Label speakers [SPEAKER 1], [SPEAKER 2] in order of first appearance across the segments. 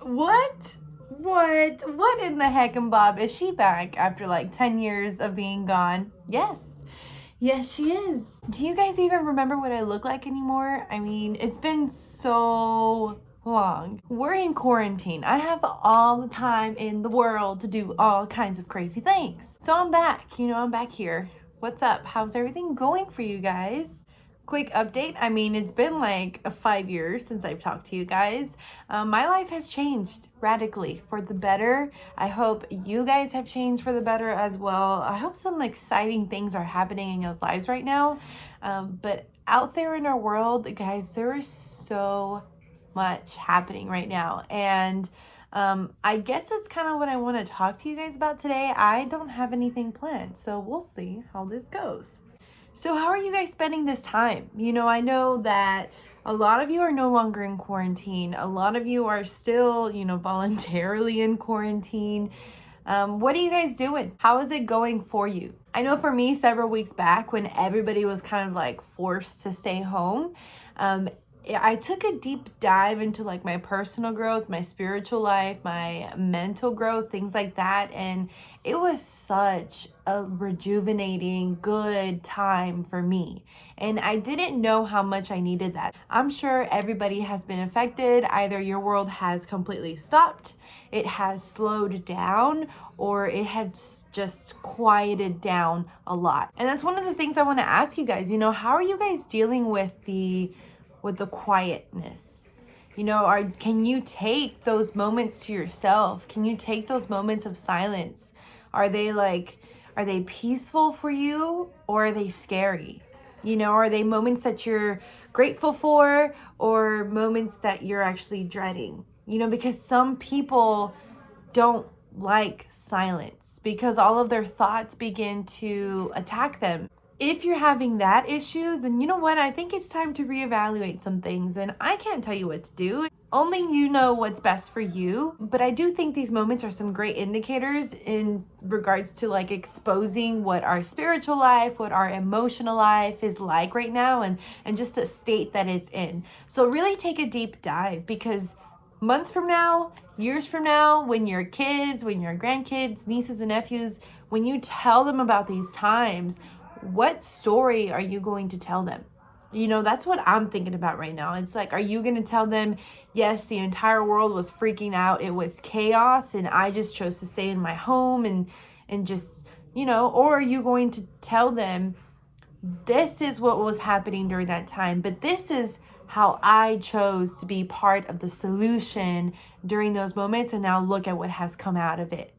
[SPEAKER 1] What? What in the heck and Bob? Is she back after like 10 years of being gone? Yes. Yes, she is. Do you guys even remember what I look like anymore? I mean, it's been so long. We're in quarantine. I have all the time in the world to do all kinds of crazy things. So I'm back. I'm back here. What's up? How's everything going for you guys? Quick update. I mean, it's been like 5 years since I've talked to you guys. My life has changed radically for the better. I hope you guys have changed for the better as well. I hope some exciting things are happening in your lives right now. But out there in our world, guys, there is so much happening right now. And I guess that's kind of what I want to talk to you guys about today. I don't have anything planned, so we'll see how this goes. So how are you guys spending this time? I know that a lot of you are no longer in quarantine. A lot of you are still, voluntarily in quarantine. What are you guys doing? How is it going for you? I know for me, several weeks back when everybody was kind of like forced to stay home, I took a deep dive into like my personal growth, my spiritual life, my mental growth, things like that. And it was such a rejuvenating, good time for me. And I didn't know how much I needed that. I'm sure everybody has been affected. Either your world has completely stopped, it has slowed down, or it has just quieted down a lot. And that's one of the things I want to ask you guys. How are you guys dealing with the quietness? Can you take those moments to yourself? Can you take those moments of silence? Are they peaceful for you, or are they scary? Are they moments that you're grateful for, or moments that you're actually dreading? Because some people don't like silence because all of their thoughts begin to attack them. If you're having that issue, then you know what? I think it's time to reevaluate some things, and I can't tell you what to do. Only you know what's best for you. But I do think these moments are some great indicators in regards to like exposing what our spiritual life, what our emotional life is like right now, and just the state that it's in. So really take a deep dive, because months from now, years from now, when your kids, when your grandkids, nieces and nephews, when you tell them about these times, what story are you going to tell them? That's what I'm thinking about right now. It's like, are you going to tell them, yes, the entire world was freaking out, it was chaos, and I just chose to stay in my home and just, or are you going to tell them, this is what was happening during that time, but this is how I chose to be part of the solution during those moments, and now look at what has come out of it.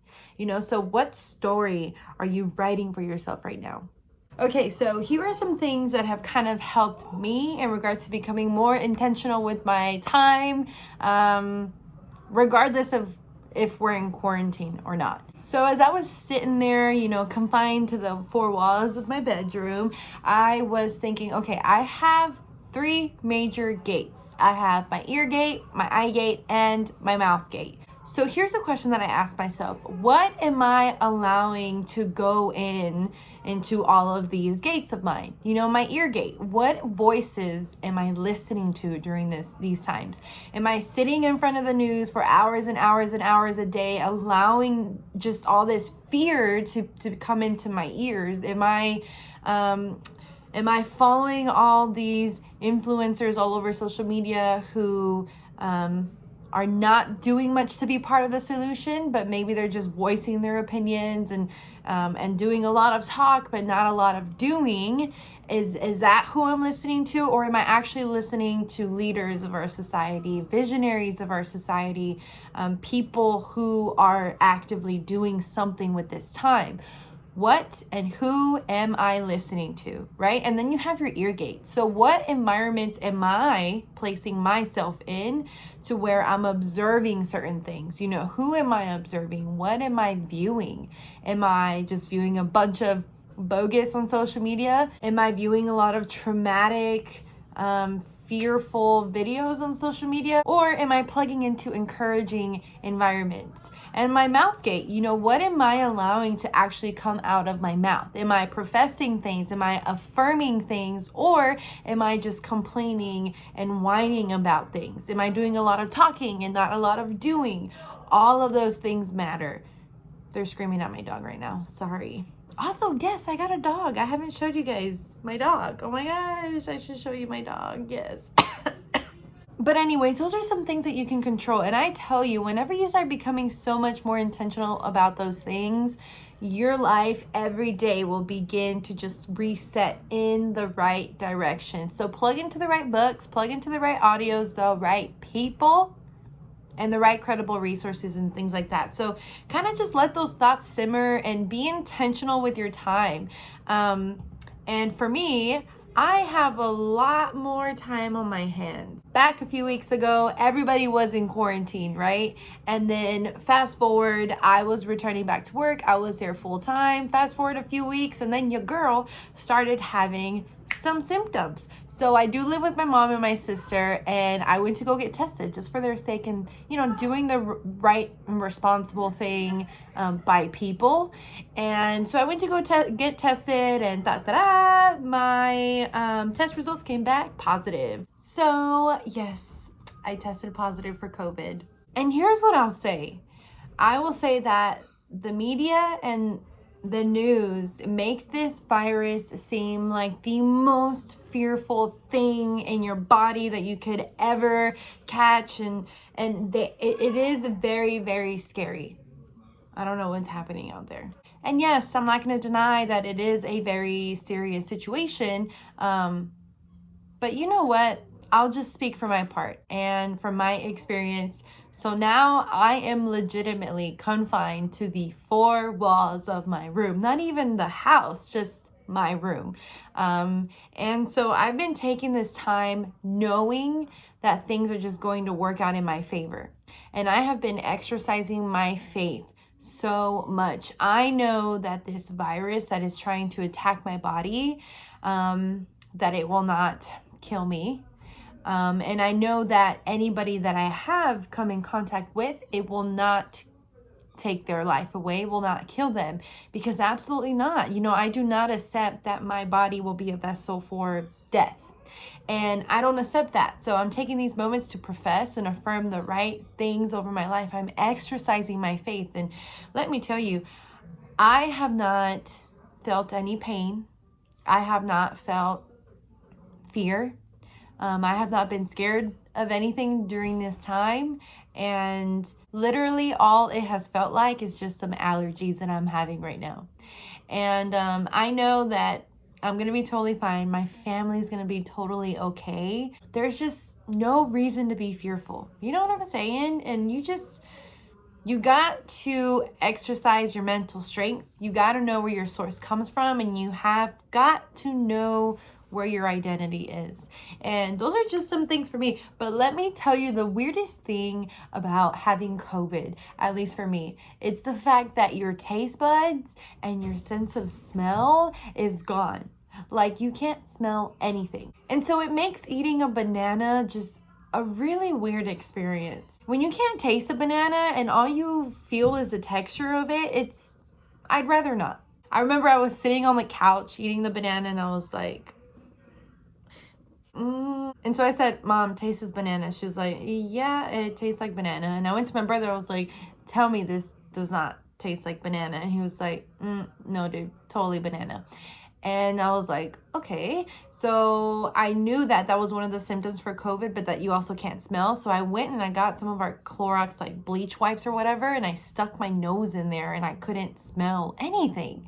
[SPEAKER 1] So what story are you writing for yourself right now? Okay, so here are some things that have kind of helped me in regards to becoming more intentional with my time, regardless of if we're in quarantine or not. So as I was sitting there, confined to the four walls of my bedroom, I was thinking, okay, I have 3 major gates. I have my ear gate, my eye gate, and my mouth gate. So here's a question that I asked myself. What am I allowing to go into all of these gates of mine? My ear gate. What voices am I listening to during these times? Am I sitting in front of the news for hours and hours and hours a day, allowing just all this fear to come into my ears? Am I following all these influencers all over social media who are not doing much to be part of the solution, but maybe they're just voicing their opinions and doing a lot of talk, but not a lot of doing? Is that who I'm listening to? Or am I actually listening to leaders of our society, visionaries of our society, people who are actively doing something with this time? What and who am I listening to, right? And then you have your ear gate. So what environments am I placing myself in to where I'm observing certain things? Who am I observing? What am I viewing? Am I just viewing a bunch of bogus on social media? Am I viewing a lot of traumatic fearful videos on social media, or am I plugging into encouraging environments? And my mouth gate, what am I allowing to actually come out of my mouth? Am I professing things? Am I affirming things? Or am I just complaining and whining about things? Am I doing a lot of talking and not a lot of doing? All of those things matter. They're screaming at my dog right now. Sorry. Also, yes, I got a dog. I haven't showed you guys my dog. Oh my gosh, I should show you my dog. Yes. But anyways, those are some things that you can control. And I tell you, whenever you start becoming so much more intentional about those things, your life every day will begin to just reset in the right direction. So plug into the right books, plug into the right audios, the right people, and the right credible resources and things like that. So kind of just let those thoughts simmer and be intentional with your time. And for me, I have a lot more time on my hands. Back a few weeks ago, everybody was in quarantine, right? And then fast forward, I was returning back to work. I was there full time. Fast forward a few weeks, and then your girl started having some symptoms. So I do live with my mom and my sister, and I went to go get tested just for their sake, and doing the right and responsible thing by people. And so I went to go get tested, and my test results came back positive. So yes, I tested positive for COVID. And here's what I'll say. I will say that the media and the news make this virus seem like the most fearful thing in your body that you could ever catch, and it is very, very scary. I don't know what's happening out there. And yes, I'm not going to deny that it is a very serious situation, but you know what? I'll just speak for my part and from my experience. So now I am legitimately confined to the four walls of my room, not even the house, just my room. And so I've been taking this time knowing that things are just going to work out in my favor. And I have been exercising my faith so much. I know that this virus that is trying to attack my body, that it will not kill me. And I know that anybody that I have come in contact with, it will not take their life away, will not kill them, because absolutely not. I do not accept that my body will be a vessel for death. And I don't accept that. So I'm taking these moments to profess and affirm the right things over my life. I'm exercising my faith. And let me tell you, I have not felt any pain. I have not felt fear. I have not been scared of anything during this time, and literally all it has felt like is just some allergies that I'm having right now. And I know that I'm going to be totally fine. My family's going to be totally okay. There's just no reason to be fearful. You know what I'm saying? And you got to exercise your mental strength. You got to know where your source comes from, and you have got to know where your identity is. And those are just some things for me. But let me tell you the weirdest thing about having COVID, at least for me, it's the fact that your taste buds and your sense of smell is gone. Like you can't smell anything. And so it makes eating a banana just a really weird experience. When you can't taste a banana and all you feel is the texture of it, I'd rather not. I remember I was sitting on the couch eating the banana and I was like, And so I said, Mom, tastes this banana. She was like, yeah, it tastes like banana. And I went to my brother. I was like, tell me this does not taste like banana. And he was like, no, dude, totally banana. And I was like, okay. So I knew that was one of the symptoms for COVID, but that you also can't smell. So I went and I got some of our Clorox like bleach wipes or whatever. And I stuck my nose in there and I couldn't smell anything.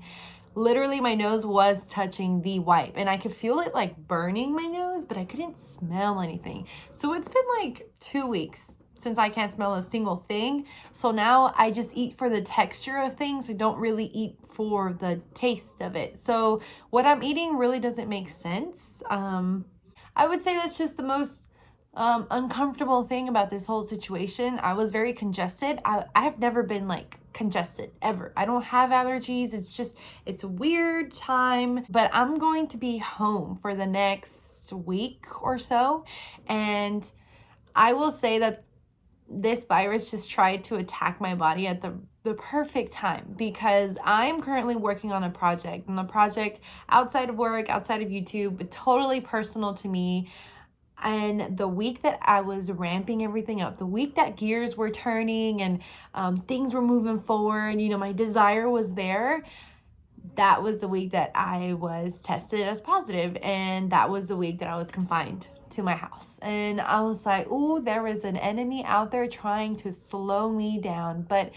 [SPEAKER 1] Literally, my nose was touching the wipe and I could feel it like burning my nose, but I couldn't smell anything. So it's been like 2 weeks since I can't smell a single thing. So now I just eat for the texture of things. I don't really eat for the taste of it. So what I'm eating really doesn't make sense. I would say that's just the most uncomfortable thing about this whole situation. I was very congested. I've never been like congested ever. I don't have allergies. It's a weird time, but I'm going to be home for the next last week or so. And I will say that this virus just tried to attack my body at the perfect time, because I'm currently working on a project, and the project outside of work, outside of YouTube, but totally personal to me. And the week that I was ramping everything up, the week that gears were turning and things were moving forward, you know, my desire was there. That was the week that I was tested as positive, and that was the week that I was confined to my house. And I was like, oh, there is an enemy out there trying to slow me down. But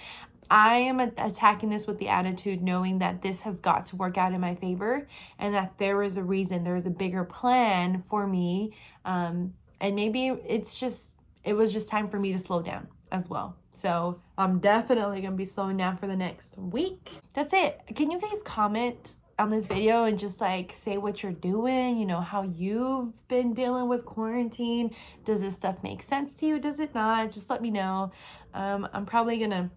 [SPEAKER 1] I am attacking this with the attitude knowing that this has got to work out in my favor, and that there is a reason, there is a bigger plan for me. And maybe it was just time for me to slow down as well. So I'm definitely gonna be slowing down for the next week. That's it. Can you guys comment on this video and just like say what you're doing, you know, how you've been dealing with quarantine? Does this stuff make sense to you? Does it not? Just let me know. I'm probably gonna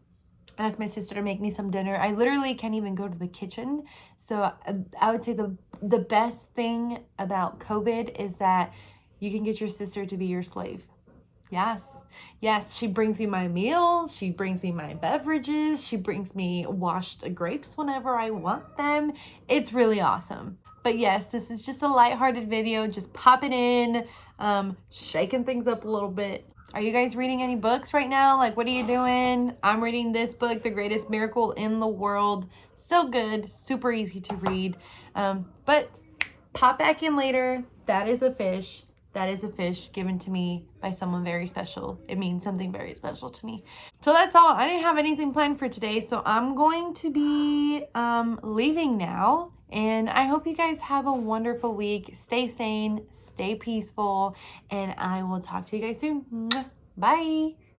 [SPEAKER 1] ask my sister to make me some dinner. I literally can't even go to the kitchen. So I would say the best thing about COVID is that you can get your sister to be your slave. Yes, she brings me my meals, she brings me my beverages, she brings me washed grapes whenever I want them. It's really awesome. But yes, this is just a lighthearted video, just popping in, shaking things up a little bit. Are you guys reading any books right now? Like, what are you doing? I'm reading this book, The Greatest Miracle in the World. So good, super easy to read. But pop back in later. That is a fish. That is a fish given to me by someone very special. It means something very special to me. So that's all. I didn't have anything planned for today, so I'm going to be leaving now. And I hope you guys have a wonderful week. Stay sane, stay peaceful, and I will talk to you guys soon. Bye.